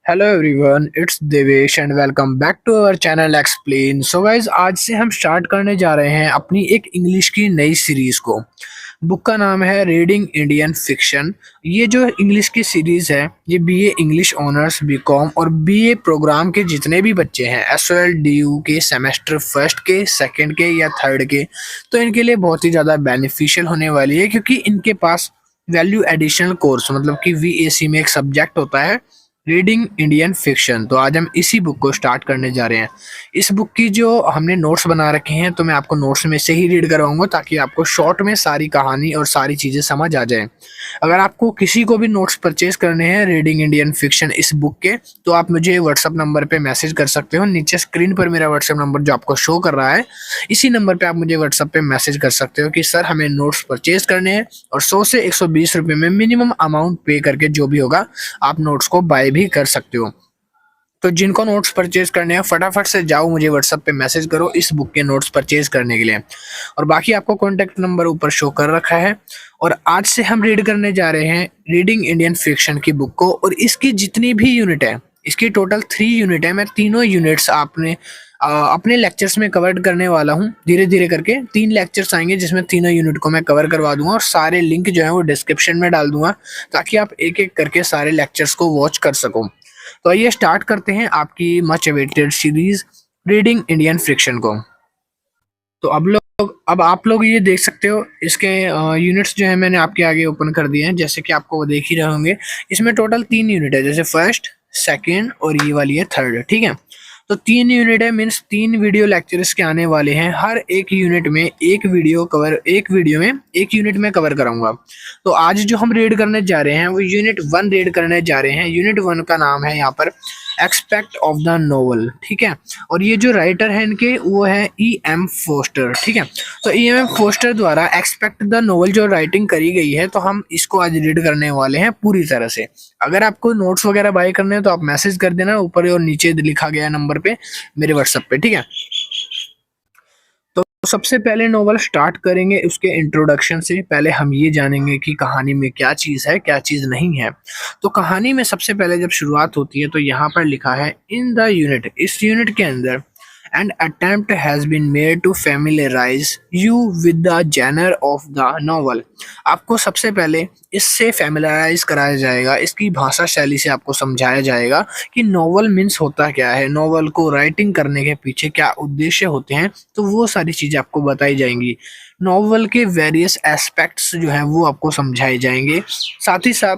Hello everyone, it's Devesh and welcome back to our channel explain. So guys, आज से हम start करने जा रहे हैं अपनी एक इंग्लिश की नई सीरीज को। बुक का नाम है रीडिंग इंडियन फिक्शन। ये जो इंग्लिश की सीरीज है, ये बीए इंग्लिश ऑनर्स, बीकॉम और बीए प्रोग्राम के जितने भी बच्चे हैं, एसओएल डीयू के सेमेस्टर फर्स्ट के, सेकंड के या थर्ड के, तो इनके लिए बहुत ही ज़्यादा बेनिफिशियल होने वाली है, क्योंकि इनके पास वैल्यू एडिशनल कोर्स मतलब कि वीएसी में एक सब्जेक्ट होता है रीडिंग इंडियन फिक्शन। तो आज हम इसी बुक को स्टार्ट करने जा रहे हैं। इस बुक की जो हमने नोट्स बना रखे हैं, तो मैं आपको नोट्स में से ही रीड करवाऊंगा ताकि आपको शॉर्ट में सारी कहानी और सारी चीज़ें समझ आ जाए। अगर आपको किसी को भी नोट्स परचेज करने हैं रीडिंग इंडियन फिक्शन इस बुक के, तो आप मुझे व्हाट्सअप नंबर पे मैसेज कर सकते हो। नीचे स्क्रीन पर मेरा व्हाट्सअप नंबर जो आपको शो कर रहा है, इसी नंबर पे आप मुझे व्हाट्सअप पे मैसेज कर सकते हो कि सर हमें नोट्स परचेज करने हैं, और 100 से 120 रुपये में मिनिमम अमाउंट पे करके जो भी होगा आप नोट्स को बाय भी कर सकते हो। तो जिनको नोट्स परचेज करने हैं, फटाफट से जाओ, मुझे व्हाट्सएप पे मैसेज करो इस बुक के नोट्स परचेज करने के लिए। और बाकी आपको कॉन्टैक्ट नंबर ऊपर शो कर रखा है। और आज से हम रीड करने जा रहे हैं रीडिंग इंडियन फिक्शन की बुक को, और इसकी जितनी भी यूनिट है, इसकी टोटल 3 यूनिट है। मैं तीनों यूनिट्स आपने अपने लेक्चर्स में कवर करने वाला हूँ। धीरे धीरे करके 3 लेक्चर्स आएंगे जिसमें तीनों यूनिट को मैं कवर करवा दूंगा, और सारे लिंक जो है वो डिस्क्रिप्शन में डाल दूंगा ताकि आप एक एक करके सारे लेक्चर्स को वॉच कर सको। तो आइए स्टार्ट करते हैं आपकी much awaited series reading Indian fiction को। तो अब आप लोग ये देख सकते हो, इसके यूनिट्स जो है मैंने आपके आगे ओपन कर दिए हैं, जैसे कि आपको वो देख ही रहे होंगे। इसमें टोटल 3 यूनिट है, जैसे फर्स्ट, सेकंड और ये वाली है थर्ड। ठीक है, तो 3 यूनिट है, मीन्स 3 वीडियो लेक्चर्स के आने वाले हैं। हर एक यूनिट में एक वीडियो में एक यूनिट में कवर कराऊंगा। तो आज जो हम रीड करने जा रहे हैं वो यूनिट 1 रीड करने जा रहे हैं। यूनिट 1 का नाम है यहाँ पर एक्सपेक्ट ऑफ द नोवेल। ठीक है, और ये जो राइटर है इनके, वो है E.M. फोस्टर। ठीक है, तो E.M. फोस्टर द्वारा एक्सपेक्ट द नोवेल जो राइटिंग करी गई है, तो हम इसको आज रीड करने वाले हैं पूरी तरह से। अगर आपको नोट्स वगैरह बाय करने हैं तो आप मैसेज कर देना, ऊपर और नीचे लिखा गया नंबर पे मेरे व्हाट्सएप पे। ठीक है, तो सबसे पहले नोवेल स्टार्ट करेंगे उसके इंट्रोडक्शन से। पहले हम ये जानेंगे कि कहानी में क्या चीज़ है, क्या चीज़ नहीं है। तो कहानी में सबसे पहले जब शुरुआत होती है, तो यहाँ पर लिखा है इन द यूनिट, इस यूनिट के अंदर an attempt has been made to familiarize you with the genre of the novel। आपको सबसे पहले इससे फैमिलराइज कराया जाएगा, इसकी भाषा शैली से आपको समझाया जाएगा कि नोवेल मीन्स होता क्या है, नोवेल को राइटिंग करने के पीछे क्या उद्देश्य होते हैं। तो वो सारी चीज़ें आपको बताई जाएंगी। नोवेल के वेरियस एस्पेक्ट्स जो हैं वो आपको समझाए जाएंगे। साथ ही साथ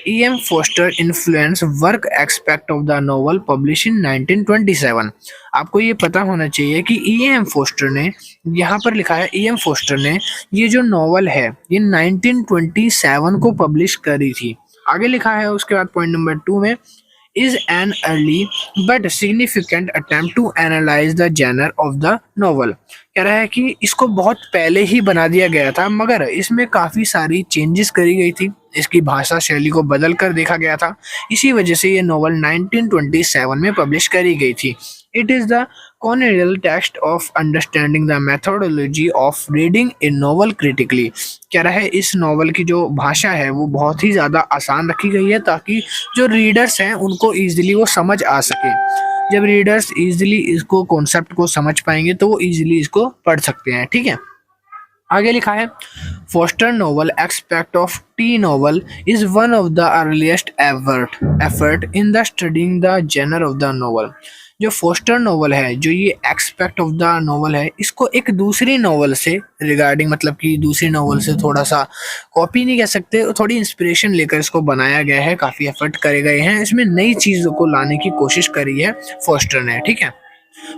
E.M. Forster influence work expect of the novel publish in 1927। आपको ये पता होना चाहिए कि E.M. फोस्टर ने, यहाँ पर लिखा है E.M. फोस्टर ने ये जो नोवेल है ये 1927 को पब्लिश करी थी। आगे लिखा है उसके बाद पॉइंट नंबर 2 में, is an early but significant attempt to analyze the genre of the novel। कह रहा है कि इसको बहुत पहले ही बना दिया गया था, मगर इसमें काफ़ी सारी चेंजेस करी गई थी, इसकी भाषा शैली को बदल कर देखा गया था। इसी वजह से ये नोवेल 1927 में पब्लिश करी गई थी। It is the corneal text of understanding the methodology of reading a novel critically। कह रहा है इस नॉवल की जो भाषा है वो बहुत ही ज़्यादा आसान रखी गई है, ताकि जो रीडर्स हैं उनको ईजिली वो समझ आ सके। जब रीडर्स ईजिली इसको कॉन्सेप्ट को समझ पाएंगे तो वो ईजिली इसको पढ़ सकते हैं। ठीक है, आगे लिखा है Forster novel expect of the novel is one of the earliest effort in the studying the genre of the novel. जो फोस्टर नोवेल है, जो ये एक्सपेक्ट ऑफ द नोवेल है, इसको एक दूसरी नोवेल से रिगार्डिंग, मतलब कि दूसरी नोवेल से थोड़ा सा कॉपी नहीं कह सकते, थोड़ी इंस्पिरेशन लेकर इसको बनाया गया है। काफ़ी एफर्ट करे गए हैं, इसमें नई चीज़ों को लाने की कोशिश करी है फोस्टर ने। ठीक है,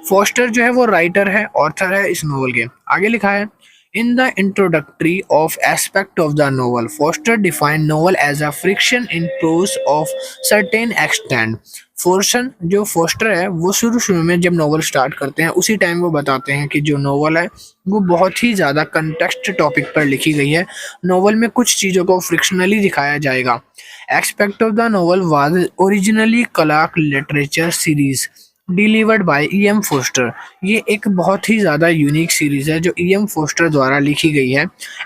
फोस्टर जो है वो राइटर है, ऑथर है इस नोवेल के। आगे लिखा है in the introductory of aspect of the novel, Foster defined novel as a friction in prose of certain extent। फोर्सन जो फोस्टर है वो शुरू में जब नोवेल स्टार्ट करते हैं उसी टाइम वो बताते हैं कि जो नोवेल है वो बहुत ही ज़्यादा कंटेक्स्ट टॉपिक पर लिखी गई है। नोवेल में कुछ चीज़ों को फ्रिक्शनली दिखाया जाएगा। Expect of the novel was originally Clark literature series. Delivered by E M Forster. ये एक बहुत ही ज़्यादा यूनिक सीरीज़ है जो ई एम फोस्टर द्वारा लिखी गई है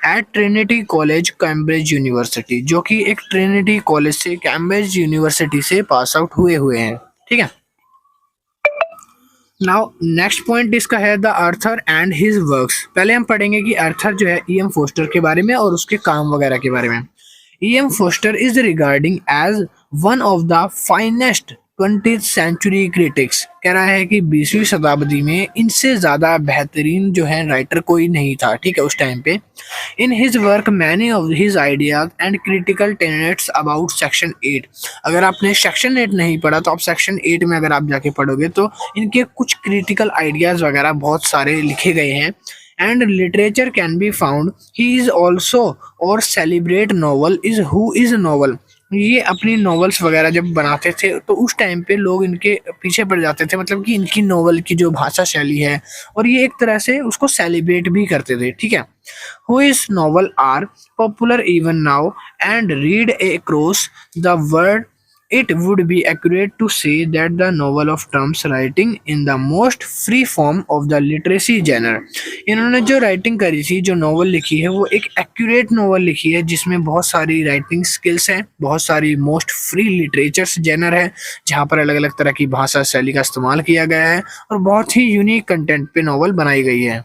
at Trinity college Cambridge university, जो कि एक ट्रिनिटी कॉलेज से कैम्ब्रिज यूनिवर्सिटी से पास आउट हुए हुए हैं। ठीक है। नाउ नेक्स्ट पॉइंट इसका है the author and his works. पहले हम पढ़ेंगे कि अर्थर जो है ई एम फोस्टर के बारे में और उसके काम वगैरह के बारे में। E M Forster is regarding as one of the finest 20th century critics. कह रहा है कि 20वीं शताब्दी में इनसे ज़्यादा बेहतरीन जो है राइटर कोई नहीं था। ठीक है, उस टाइम पे। In his work many of his ideas and critical tenets about section 8। अगर आपने सेक्शन 8 नहीं पढ़ा तो आप सेक्शन 8 में अगर आप जाके पढ़ोगे तो इनके कुछ क्रिटिकल आइडियाज वगैरह बहुत सारे लिखे गए हैं। And literature can be found he is also और celebrate novel is who is novel. ये अपनी नॉवेल्स वगैरह जब बनाते थे तो उस टाइम पे लोग इनके पीछे पड़ जाते थे, मतलब कि इनकी नॉवल की जो भाषा शैली है, और ये एक तरह से उसको सेलिब्रेट भी करते थे। ठीक है। Who is novel are popular even now and read across the world. It would be accurate to say that the novel of Trump's writing in the most free form of the literacy genre। इन्होंने जो writing करी थी, जो novel लिखी है, वो एक accurate novel लिखी है जिसमें बहुत सारी राइटिंग स्किल्स हैं, बहुत सारी मोस्ट फ्री लिटरेचर जेनर है जहाँ पर अलग अलग तरह की भाषा शैली का इस्तेमाल किया गया है और बहुत ही यूनिक कंटेंट पे नॉवल बनाई गई है।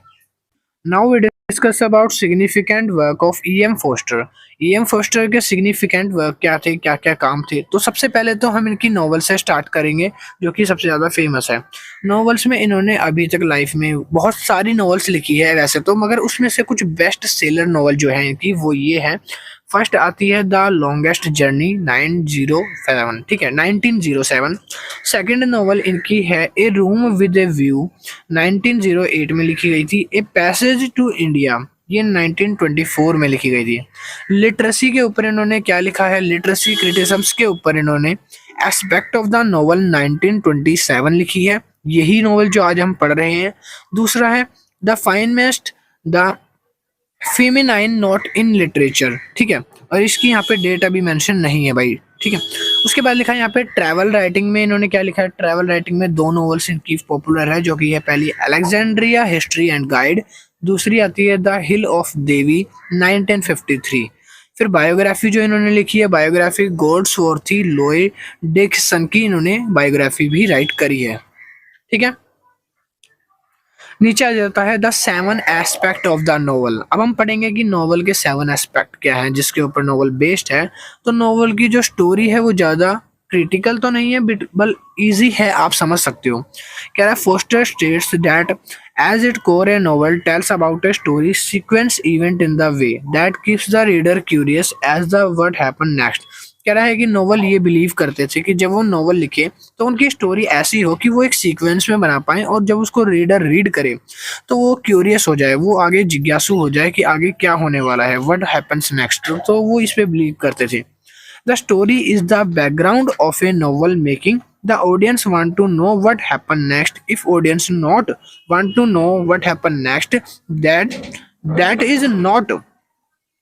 Now we discuss about significant work of E M Forster. E M Forster के सिग्निफिकेंट वर्क क्या थे, क्या क्या काम थे। तो सबसे पहले तो हम इनकी नॉवल से स्टार्ट करेंगे जो कि सबसे ज़्यादा फेमस है। नॉवेल्स में इन्होंने अभी तक लाइफ में बहुत सारी नॉवेल्स लिखी है वैसे तो, मगर उसमें से कुछ बेस्ट सेलर नॉवल जो है इनकी वो ये है। फर्स्ट आती है द लॉन्गेस्ट जर्नी 907। ठीक है, 1907। सेकंड नॉवल इनकी है ए रूम विद ए व्यू, 1908 में लिखी गई थी। ए पैसेज टू इंडिया, ये 1924 में लिखी गई थी। लिटरेसी के ऊपर इन्होंने क्या लिखा है, लिटरेसी क्रिटिसिज्म्स के ऊपर इन्होंने एस्पेक्ट ऑफ द नॉवल 1927 लिखी है। यही नॉवल जो आज हम पढ़ रहे हैं। दूसरा है the finest the feminine note in literature. ठीक है, और इसकी यहाँ पे डेट अभी मेंशन नहीं है भाई। ठीक है। उसके बाद लिखा है यहाँ पे ट्रैवल राइटिंग में इन्होंने क्या लिखा है। ट्रैवल राइटिंग में दो नॉवेल्स इनकी पॉपुलर है, जो कि है पहली अलेक्जेंड्रिया हिस्ट्री एंड गाइड, दूसरी आती है द हिल ऑफ देवी 1953। फिर बायोग्राफी जो इन्होंने लिखी है, बायोग्राफी गॉड्सवर्थी लोए डिक्सन की इन्होंने बायोग्राफी भी राइट करी है। ठीक है। नीचे आ जाता है the 7 aspect of the novel. अब हम पढ़ेंगे कि नॉवल के 7 एस्पेक्ट क्या हैं जिसके ऊपर नॉवल बेस्ड है। तो नॉवल की जो स्टोरी है वो ज़्यादा क्रिटिकल तो नहीं है बल इजी है, आप समझ सकते हो। कह रहा है Forster states that as it core a novel tells about a story sequence event in the way that keeps the reader curious as the what happen next. कह रहा है कि नॉवल ये बिलीव करते थे कि जब वो नॉवल लिखे तो उनकी स्टोरी ऐसी हो कि वो एक सीक्वेंस में बना पाए, और जब उसको रीडर रीड करे तो वो क्यूरियस हो जाए, वो आगे जिज्ञासु हो जाए कि आगे क्या होने वाला है, व्हाट हैपेंस नेक्स्ट। तो वो इस पे बिलीव करते थे। The story is the background of a novel making the audience want to know what happen next. If audience not want to know what happen next, that is not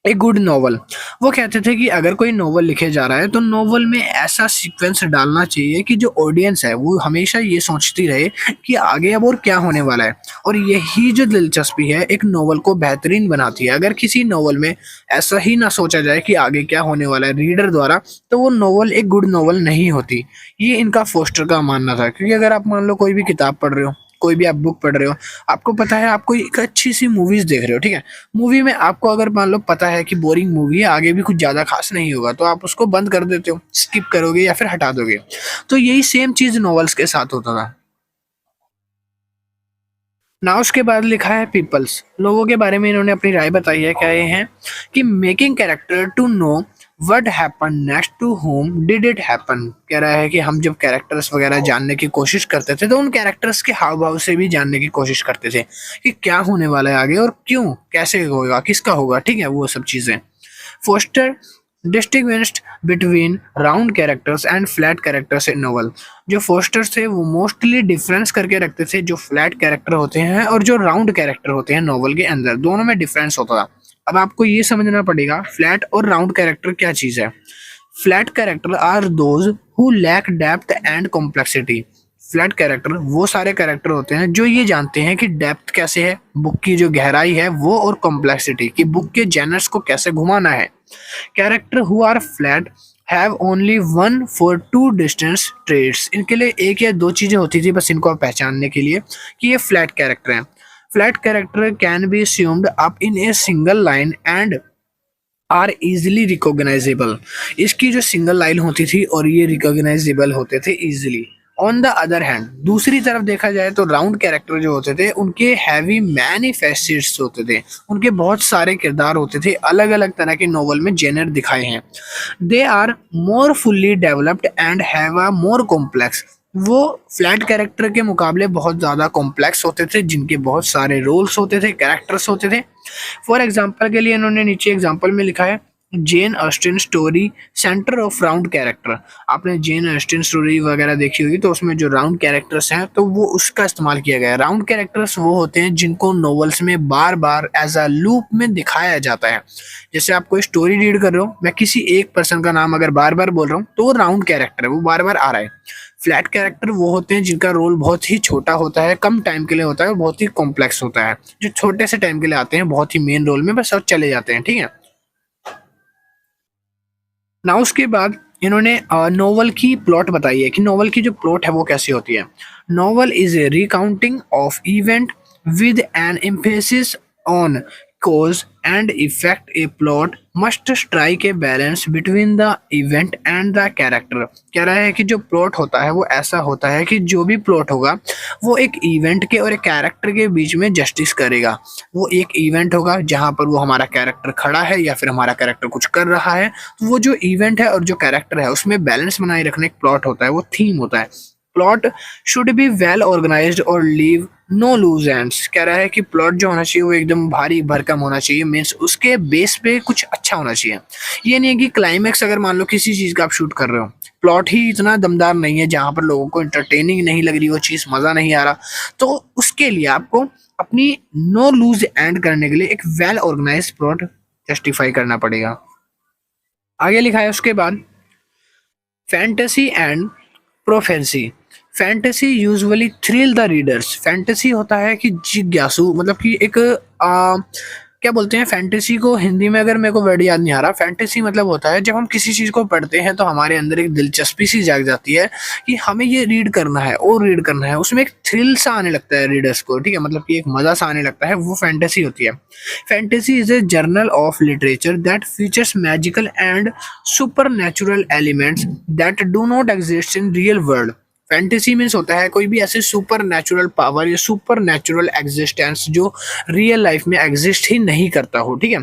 a good novel. वो कहते थे कि अगर कोई novel लिखे जा रहा है तो नॉवल में ऐसा सीक्वेंस डालना चाहिए कि जो ऑडियंस है वो हमेशा ये सोचती रहे कि आगे अब और क्या होने वाला है। और यही जो दिलचस्पी है एक नॉवल को बेहतरीन बनाती है। अगर किसी नॉवल में ऐसा ही ना सोचा जाए कि आगे क्या होने वाला है रीडर द्वारा, तो वो नॉवल एक गुड नॉवल नहीं होती। ये इनका फोस्टर का मानना था। क्योंकि अगर आप मान लो कोई भी किताब पढ़ रहे हो, कोई भी आप बुक पढ़ रहे हो, आपको पता है आप कोई एक अच्छी सी मूवीज देख रहे हो। ठीक है, मूवी में आपको अगर मान लो पता है कि बोरिंग मूवी है, आगे भी कुछ ज़्यादा खास नहीं होगा, तो आप उसको बंद कर देते हो, स्किप करोगे या फिर हटा दोगे। तो यही सेम चीज़ नॉवेल्स के साथ होता था। ना उसके बाद लिखा है पीपल्स, लोगों के बारे में इन्होंने अपनी राय बताई है। क्या ये है कि making character to know what happen next to whom did it happen. कह रहा है कि हम जब कैरेक्टर्स वगैरह जानने की कोशिश करते थे तो उन कैरेक्टर्स के हाव भाव से भी जानने की कोशिश करते थे कि क्या होने वाला है आगे और क्यों, कैसे होगा, किसका होगा। ठीक है, वो सब चीज़ें। Forster distinguished between round characters and flat characters in novel. जो फोस्टर्स थे वो मोस्टली डिफरेंस करके रखते थे जो फ्लैट कैरेक्टर होते हैं और जो राउंड कैरेक्टर होते हैं नॉवल के अंदर, दोनों में डिफरेंस होता था। अब आपको ये समझना पड़ेगा फ्लैट और राउंड कैरेक्टर क्या चीज़ है। Flat character are those who lack depth and complexity. Flat character वो सारे कैरेक्टर होते हैं जो ये जानते हैं कि डेप्थ कैसे है, बुक की जो गहराई है वो, और कॉम्प्लेक्सिटी कि बुक के जेनर्स को कैसे घुमाना है। Character who are flat have only one for two distance traits. इनके लिए एक या दो चीजें होती थी बस इनको पहचानने के लिए कि ये फ्लैट कैरेक्टर हैं। Flat character can be assumed up in a single line and are easily recognisable. इसकी जो सिंगल लाइन होती थी और ये रिकॉग्नाइजेबल होते थे easily. On the other hand दूसरी तरफ देखा जाए तो राउंड कैरेक्टर जो होते थे उनके हैवी मैनी फैसेट्स होते थे, उनके बहुत सारे किरदार होते थे, अलग अलग तरह के नॉवल में जेनर दिखाए हैं। They are more fully developed and have a more complex. वो फ्लैट कैरेक्टर के मुकाबले बहुत ज़्यादा कॉम्प्लेक्स होते थे, जिनके बहुत सारे रोल्स होते थे, कैरेक्टर्स होते थे। फॉर एग्जाम्पल के लिए इन्होंने नीचे एग्जाम्पल में लिखा है Jane Austen story centre of round character. आपने जेन ऑस्टिन स्टोरी वगैरह देखी होगी तो उसमें जो राउंड कैरेक्टर्स हैं तो वो उसका इस्तेमाल किया गया है। राउंड कैरेक्टर्स वो होते हैं जिनको नॉवेल्स में बार बार एज अ लूप में दिखाया जाता है। जैसे आप कोई स्टोरी रीड कर रहे हो, मैं किसी एक पर्सन का नाम अगर बार बार बोल रहा हूँ तो वो राउंड कैरेक्टर है, वो बार बार आ रहा है। फ्लैट कैरेक्टर वो होते हैं जिनका रोल बहुत ही छोटा होता है, कम टाइम के लिए होता है और बहुत ही कॉम्प्लेक्स होता है। जो छोटे से टाइम के लिए आते हैं बहुत ही मेन रोल में बस और चले जाते हैं, ठीक है। ना उसके बाद इन्होंने नोवेल की प्लॉट बताई है कि नोवेल की जो प्लॉट है वो कैसी होती है। Novel is a recounting of event with N emphasis on cause and effect. A plot must strike a balance between the event and the character। कह रहा है कि जो प्लॉट होता है वो ऐसा होता है कि जो भी प्लॉट होगा वो एक इवेंट के और एक कैरेक्टर के बीच में जस्टिस करेगा। वो एक इवेंट होगा जहाँ पर वो हमारा कैरेक्टर खड़ा है या फिर हमारा कैरेक्टर कुछ कर रहा है, तो वो जो इवेंट है और जो कैरेक्टर है उसमें बैलेंस बनाए रखने एक प्लॉट होता है, वो थीम होता है। Plot should be well organised और लीव नो लूज एंड्स। कह रहा है कि प्लॉट जो होना चाहिए वो एकदम भारी भरकम होना चाहिए, मीन्स उसके बेस पे कुछ अच्छा होना चाहिए। ये नहीं है कि क्लाइमैक्स अगर मान लो किसी चीज़ का आप शूट कर रहे हो, प्लॉट ही इतना दमदार नहीं है जहाँ पर लोगों को इंटरटेनिंग नहीं लग रही, वो चीज़ मज़ा नहीं आ रहा, तो उसके लिए आपको अपनी नो लूज एंड करने के लिए एक वेल ऑर्गेनाइज प्लॉट जस्टिफाई करना पड़ेगा। आगे लिखा है उसके बाद fantasy and proficiency. Fantasy usually thrill the readers. Fantasy होता है कि जिज्ञासु, मतलब कि एक क्या बोलते हैं फैंटेसी को हिंदी में, अगर मेरे को वर्ड याद नहीं आ रहा। फैंटेसी मतलब होता है जब हम किसी चीज़ को पढ़ते हैं तो हमारे अंदर एक दिलचस्पी सी जाग जाती है कि हमें ये रीड करना है और रीड करना है, उसमें एक थ्रिल सा आने लगता है रीडर्स को, ठीक है, मतलब कि एक मज़ा सा आने लगता है, वो फैंटेसी होती है। Fantasy is a journal of literature that features magical and super natural elements that do not exist in real world. Fantasy means होता है कोई भी ऐसे सुपर नेचुरल पावर या सुपर नेचुरल एग्जिस्टेंस जो रियल लाइफ में एग्जिस्ट ही नहीं करता हो, ठीक है।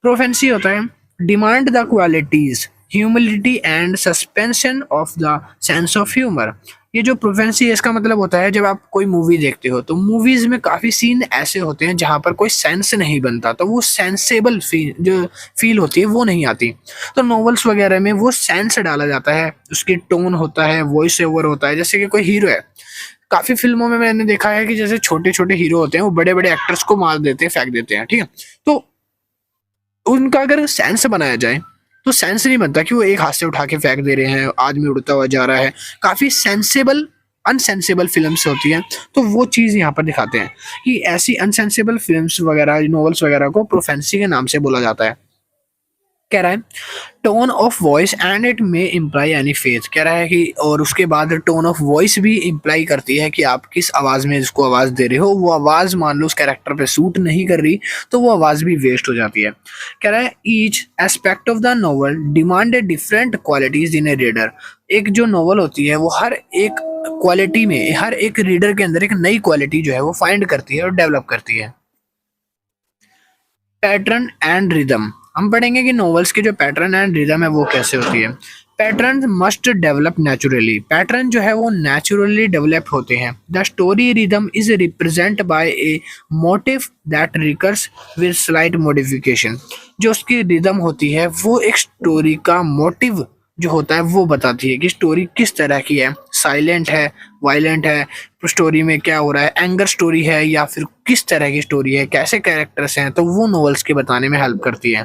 प्रोफेंसी होता है demand the qualities humility and suspension of the sense of humour. ये जो प्रोफेंसी है इसका मतलब होता है जब आप कोई मूवी देखते हो तो मूवीज में काफी सीन ऐसे होते हैं जहां पर कोई सेंस नहीं बनता, तो वो सेंसेबल फील होती है वो नहीं आती। तो नॉवेल्स वगैरह में वो सेंस डाला जाता है, उसकी टोन होता है, वॉइस ओवर होता है। जैसे कि कोई हीरो है, काफी फिल्मों में मैंने देखा है कि जैसे छोटे छोटे हीरो होते हैं वो बड़े बड़े एक्टर्स को मार देते हैं, फेंक देते हैं, ठीक है। तो उनका अगर सेंस बनाया जाए तो सेंस नहीं बनता कि वो एक हाथ से उठा के फेंक दे रहे हैं, आदमी उड़ता हुआ जा रहा है। काफी सेंसेबल अनसेंसेबल फिल्म्स होती हैं, तो वो चीज़ यहाँ पर दिखाते हैं कि ऐसी अनसेंसेबल फिल्म्स वगैरह नॉवेल्स वगैरह को प्रोफेंसी के नाम से बोला जाता है। कह रहा है tone of voice and it may imply any faith. कह रहा है कि और उसके बाद टोन ऑफ वॉइस भी इम्प्लाई करती है कि आप किस आवाज़ में इसको आवाज़ दे रहे हो। वो आवाज़ मान लो उस कैरेक्टर पे सूट नहीं कर रही तो वो आवाज़ भी वेस्ट हो जाती है। कह रहा है each aspect of the novel demand a different qualities in A reader. एक जो नॉवल होती है वो हर एक क्वालिटी में, हर एक रीडर के अंदर एक नई क्वालिटी जो है वो फाइंड करती है और डेवलप करती है। Pattern and rhythm. हम पढ़ेंगे कि नॉवेल्स की जो पैटर्न एंड रिदम है वो कैसे होती है। Pattern must develop naturally. Pattern जो है वो नेचुरली डेवलप होते हैं। The story rhythm is represent by A motive that recurs with slight modification. जो उसकी रिदम होती है वो एक स्टोरी का मोटिव जो होता है वो बताती है कि स्टोरी किस तरह की है, साइलेंट है, वायलेंट है, स्टोरी में क्या हो रहा है, एंगर स्टोरी है या फिर किस तरह की स्टोरी है, कैसे कैरेक्टर्स हैं, तो वो नॉवेल्स के बताने में हेल्प करती है।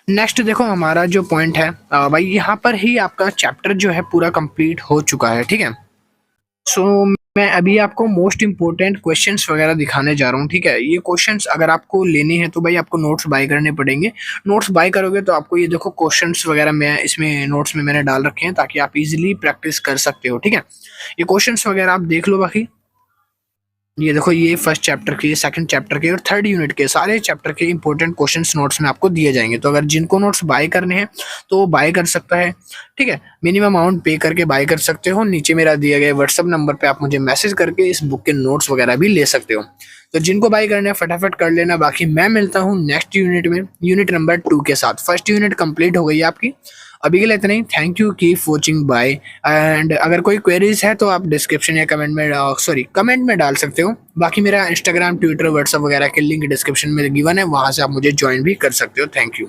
नेक्स्ट देखो हमारा जो पॉइंट है भाई यहाँ पर ही आपका चैप्टर जो है पूरा कंप्लीट हो चुका है, ठीक है। सो मैं अभी आपको मोस्ट इंपॉर्टेंट क्वेश्चंस वगैरह दिखाने जा रहा हूँ, ठीक है। ये क्वेश्चंस अगर आपको लेने हैं तो भाई आपको नोट्स बाय करने पड़ेंगे। नोट्स बाय करोगे तो आपको ये देखो क्वेश्चंस वगैरह मैं इसमें नोट्स में मैंने डाल रखे हैं ताकि आप इजीली प्रैक्टिस कर सकते हो, ठीक है। ये क्वेश्चंस वगैरह आप देख लो। बाकी ये देखो ये फर्स्ट चैप्टर के, सेकंड चैप्टर के और थर्ड यूनिट के सारे चैप्टर के इंपॉर्टेंट क्वेश्चंस नोट्स में आपको दिए जाएंगे। तो अगर जिनको नोट्स बाय करने हैं तो वो बाय कर सकता है, ठीक है। मिनिमम अमाउंट पे करके बाय कर सकते हो। नीचे मेरा दिया गया व्हाट्सअप नंबर पे आप मुझे मैसेज करके इस बुक के नोट्स वगैरह भी ले सकते हो। तो जिनको बाय करना है फटाफट कर लेना। बाकी मैं मिलता हूँ नेक्स्ट यूनिट में, यूनिट नंबर 2 के साथ। फर्स्ट यूनिट कंप्लीट हो गई है आपकी। अभी के लिए इतना ही। Thank you, keep watching, bye. And अगर कोई क्वेरीज है तो आप डिस्क्रिप्शन या कमेंट में डाल सकते हो। बाकी मेरा इंस्टाग्राम, ट्विटर, व्हाट्सअप वगैरह के लिंक डिस्क्रिप्शन में गिवन है, वहां से आप मुझे ज्वाइन भी कर सकते हो। Thank you.